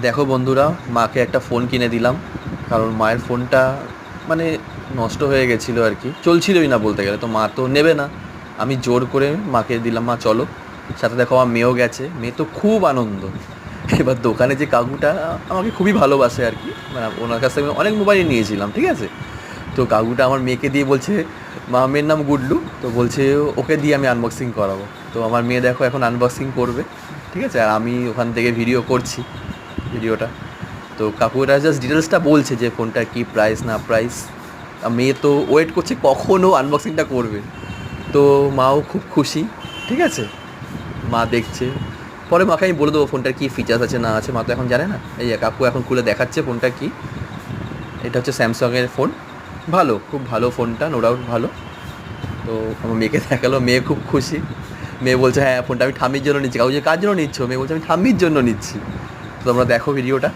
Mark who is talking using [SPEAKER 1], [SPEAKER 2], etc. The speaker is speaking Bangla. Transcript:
[SPEAKER 1] দেখো বন্ধুরা, মাকে একটা ফোন কিনে দিলাম। কারণ মায়ের ফোনটা মানে নষ্ট হয়ে গেছিলো আর কি, চলছিলই না বলতে গেলে। তো মা তো নেবে না, আমি জোর করে মাকে দিলাম, মা চলো। সাথে দেখো আমার মেয়েও গেছে, মেয়ে তো খুব আনন্দ। এবার দোকানে যে কাকুটা আমাকে খুবই ভালোবাসে আর কি, মানে ওনার কাছ থেকে আমি অনেক মোবাইল নিয়েছিলাম, ঠিক আছে। তো কাকুটা আমার মেয়েকে দিয়ে বলছে, মা, মেয়ের নাম গুডলু, তো বলছে ওকে দিয়ে আমি আনবক্সিং করাবো। তো আমার মেয়ে দেখো এখন আনবক্সিং করবে, ঠিক আছে। আর আমি ওখান থেকে ভিডিও করছি ভিডিওটা। তো কাকুরা জাস্ট ডিটেলসটা বলছে যে ফোনটার কী প্রাইস না প্রাইস। মেয়ে তো ওয়েট করছে কখনও আনবক্সিংটা করবে। তো মাও খুব খুশি, ঠিক আছে। মা দেখছে, পরে মাকে আমি বলে দেবো ফোনটার কী ফিচার্স আছে না আছে, মা তো এখন জানে না। এই যে কাকু এখন খুলে দেখাচ্ছে ফোনটা কী। এটা হচ্ছে স্যামসাংয়ের ফোন, ভালো, খুব ভালো ফোনটা, নো ডাউট ভালো। তো আমার মেয়েকে দেখালো, মেয়ে খুব খুশি। মেয়ে বলছে হ্যাঁ ফোনটা আমি ঠাম্মির জন্য নিচ্ছি। কাকু যে কার জন্য নিচ্ছ? মেয়ে বলছে আমি ঠাম্মির জন্য নিচ্ছি। তো তোমরা দেখো ভিডিওটা।